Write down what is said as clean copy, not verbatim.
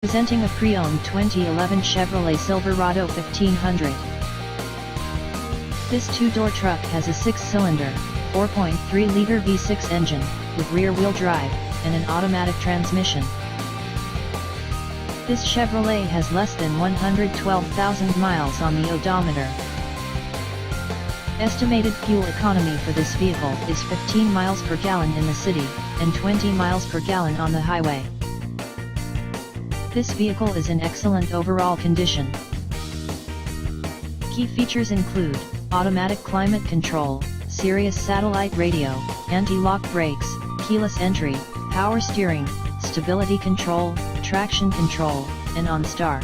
Presenting a pre-owned 2011 Chevrolet Silverado 1500. This two-door truck has a 6-cylinder, 4.3-liter V6 engine, with rear-wheel drive, and an automatic transmission. This Chevrolet has less than 112,000 miles on the odometer. Estimated fuel economy for this vehicle is 15 miles per gallon in the city, and 20 miles per gallon on the highway. This vehicle is in excellent overall condition. Key features include automatic climate control, Sirius satellite radio, anti-lock brakes, keyless entry, power steering, stability control, traction control, and OnStar.